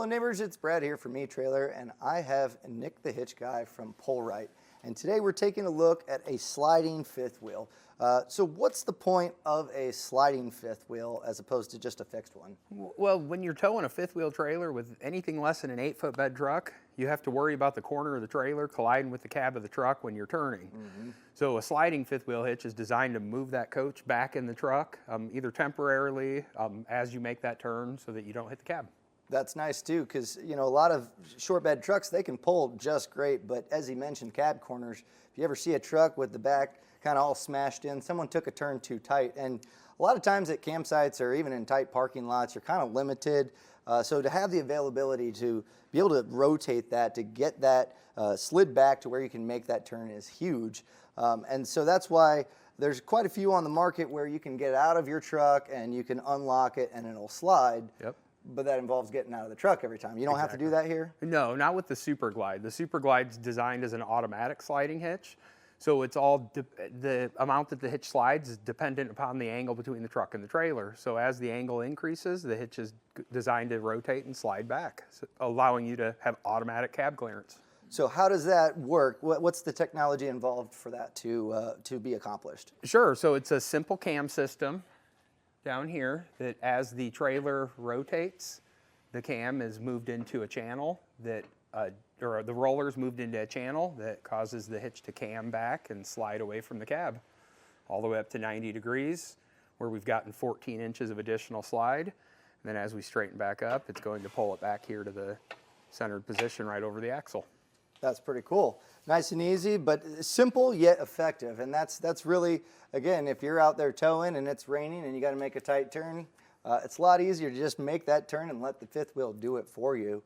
Hello neighbors, it's Brad here from eTrailer, and I have Nick TheHitchGuy from PullRite. And today we're taking a look at a sliding fifth wheel. So what's the point of a sliding fifth wheel as opposed to just a fixed one? Well, when you're towing a fifth wheel trailer with anything less than an 8-foot bed truck, you have to worry about the corner of the trailer colliding with the cab of the truck when you're turning. So a sliding fifth wheel hitch is designed to move that coach back in the truck, either temporarily as you make that turn so that you don't hit the cab. That's nice too, because a lot of short bed trucks, they can pull just great, but as he mentioned, cab corners, if you ever see a truck with the back kind of all smashed in, someone took a turn too tight. And a lot of times at campsites or even in tight parking lots, you're kind of limited. So to have the availability to be able to rotate that, to get that slid back to where you can make that turn is huge. And so that's why there's quite a few on the market where you can get out of your truck and you can unlock it and it'll slide. Yep. But that involves getting out of the truck every time. You don't have to do that here? No, not with the SuperGlide. The SuperGlide's designed as an automatic sliding hitch. So it's all, the amount that the hitch slides is dependent upon the angle between the truck and the trailer. So as the angle increases, the hitch is designed to rotate and slide back, so allowing you to have automatic cab clearance. So how does that work? What's the technology involved for that to be accomplished? Sure, so it's a simple cam system down here that as the trailer rotates, the cam is moved into a channel that, or the roller's moved into a channel that causes the hitch to cam back and slide away from the cab all the way up to 90 degrees, where we've gotten 14 inches of additional slide. And then as we straighten back up, it's going to pull it back here to the centered position right over the axle. That's pretty cool. Nice and easy, but simple yet effective. And that's really, again, if you're out there towing and it's raining and you got to make a tight turn, it's a lot easier to just make that turn and let the fifth wheel do it for you.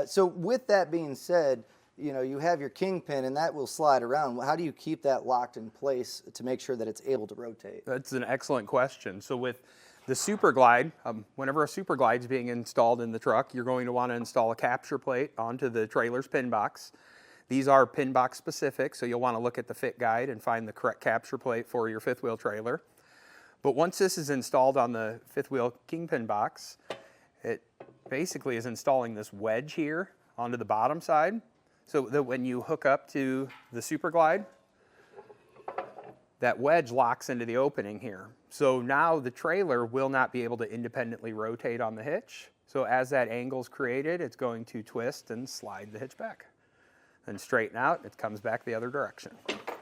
So with that being said, you have your kingpin and that will slide around. How do you keep that locked in place to make sure that it's able to rotate? That's an excellent question. So with the SuperGlide, whenever a SuperGlide is being installed in the truck, you're going to want to install a capture plate onto the trailer's pin box. These are pin box specific, so you'll want to look at the fit guide and find the correct capture plate for your fifth wheel trailer. But once this is installed on the fifth wheel kingpin box, it basically is installing this wedge here onto the bottom side, so that when you hook up to the SuperGlide, that wedge locks into the opening here. So now the trailer will not be able to independently rotate on the hitch. So as that angle's created, it's going to twist and slide the hitch back. Then straighten out, it comes back the other direction.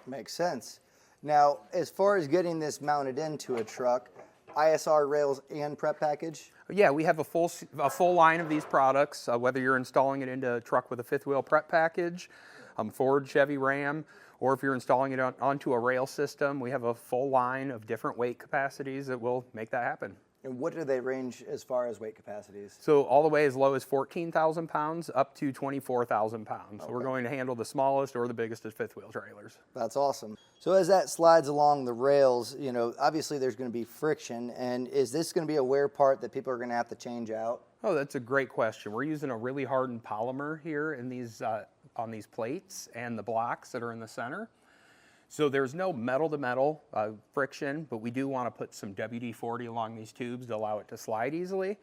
Makes sense. Now, as far as getting this mounted into a truck, ISR rails and prep package? Yeah, we have a full line of these products, whether you're installing it into a truck with a fifth wheel prep package, Ford, Chevy, Ram, or if you're installing it onto a rail system, we have a full line of different weight capacities that will make that happen. And what do they range as far as weight capacities? So all the way as low as 14,000 pounds up to 24,000 pounds. Okay. So we're going to handle the smallest or the biggest of fifth wheel trailers. That's awesome. So as that slides along the rails, obviously there's going to be friction. And is this going to be a wear part that people are going to have to change out? Oh, that's a great question. We're using a really hardened polymer here in these, on these plates and the blocks that are in the center. So there's no metal-to-metal friction, but we do want to put some WD-40 along these tubes to allow it to slide easily.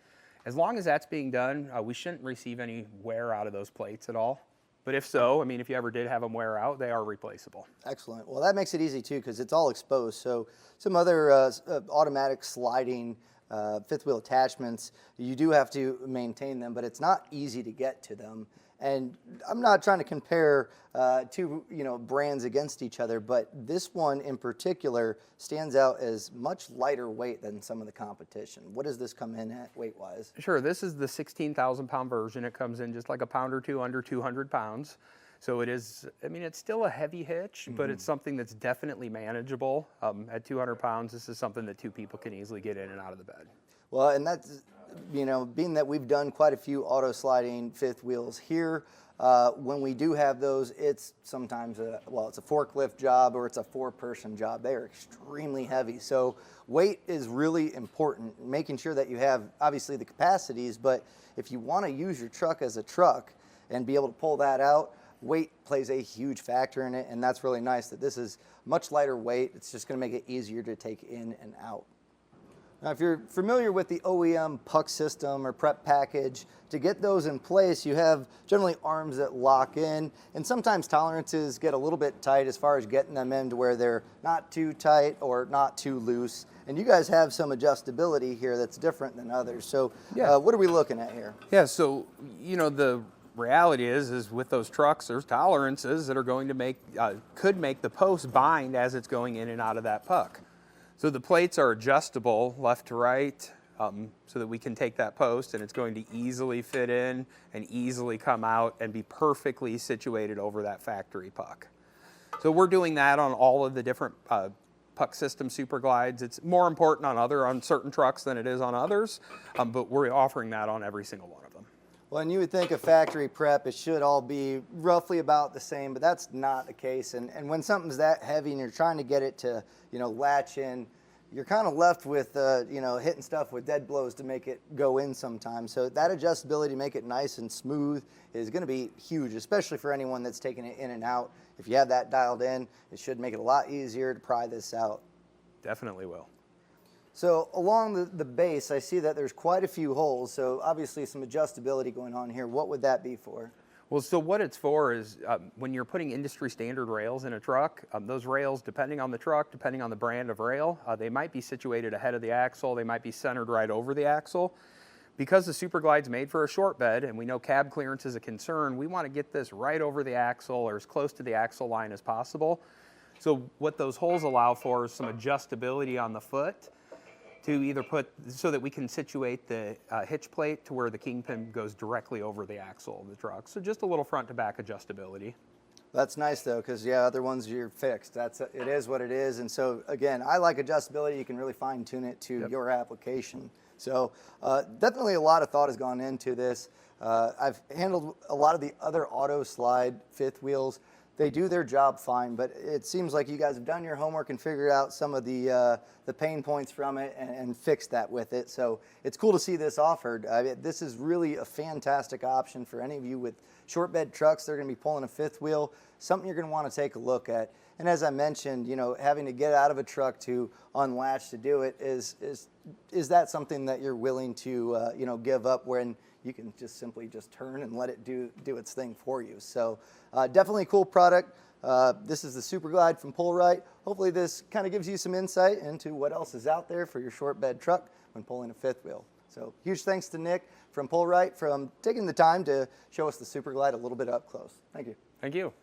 As long as that's being done, we shouldn't receive any wear out of those plates at all. But if so, if you ever did have them wear out, they are replaceable. Excellent. Well, that makes it easy too, because it's all exposed. So some other automatic sliding fifth wheel attachments, you do have to maintain them, but it's not easy to get to them. And I'm not trying to compare two brands against each other, but this one in particular stands out as much lighter weight than some of the competition. What does this come in at weight-wise? Sure, this is the 16,000 pound version. It comes in just like a pound or two under 200 pounds. So it is, it's still a heavy hitch, but it's something that's definitely manageable. At 200 pounds, this is something that two people can easily get in and out of the bed. Well, and that's, being that we've done quite a few auto sliding fifth wheels here, when we do have those, it's sometimes it's a forklift job or it's a four-person job. They are extremely heavy. So weight is really important, making sure that you have obviously the capacities, but if you want to use your truck as a truck and be able to pull that out, weight plays a huge factor in it, and that's really nice that this is much lighter weight. It's just going to make it easier to take in and out. Now, if you're familiar with the OEM puck system or prep package, to get those in place, you have generally arms that lock in, and sometimes tolerances get a little bit tight as far as getting them in to where they're not too tight or not too loose. And you guys have some adjustability here that's different than others. So Yeah. what are we looking at here? Yeah, so, you know, the reality is with those trucks, there's tolerances that are going to make, could make the post bind as it's going in and out of that puck. So the plates are adjustable left to right, so that we can take that post and it's going to easily fit in and easily come out and be perfectly situated over that factory puck. So we're doing that on all of the different puck system SuperGlides. It's more important on certain trucks than it is on others, but we're offering that on every single one of them. Well, and you would think a factory prep, it should all be roughly about the same, but that's not the case. And when something's that heavy and you're trying to get it to, latch in, you're kind of left with, hitting stuff with dead blows to make it go in sometimes. So that adjustability to make it nice and smooth is going to be huge, especially for anyone that's taking it in and out. If you have that dialed in, it should make it a lot easier to pry this out. Definitely will. So along the base, I see that there's quite a few holes. So obviously some adjustability going on here. What would that be for? Well, so what it's for is when you're putting industry standard rails in a truck, those rails, depending on the truck, depending on the brand of rail, they might be situated ahead of the axle, they might be centered right over the axle. Because the SuperGlide's made for a short bed and we know cab clearance is a concern, we want to get this right over the axle or as close to the axle line as possible. So what those holes allow for is some adjustability on the foot to either so that we can situate the hitch plate to where the kingpin goes directly over the axle of the truck. So just a little front to back adjustability. That's nice though, because other ones you're fixed. It is what it is. And so again, I like adjustability. You can really fine tune it to your application. So definitely a lot of thought has gone into this. I've handled a lot of the other auto slide fifth wheels. They do their job fine, but it seems like you guys have done your homework and figured out some of the pain points from it and fixed that with it. So it's cool to see this offered. This is really a fantastic option for any of you with short bed trucks. They're going to be pulling a fifth wheel, something you're going to want to take a look at. And as I mentioned, having to get out of a truck to unlatch to do it is that something that you're willing to give up when you can just simply turn and let it do its thing for you. So definitely a cool product. This is the SuperGlide from PullRite. Hopefully this kind of gives you some insight into what else is out there for your short bed truck when pulling a fifth wheel. So huge thanks to Nick from PullRite for taking the time to show us the SuperGlide a little bit up close. Thank you. Thank you.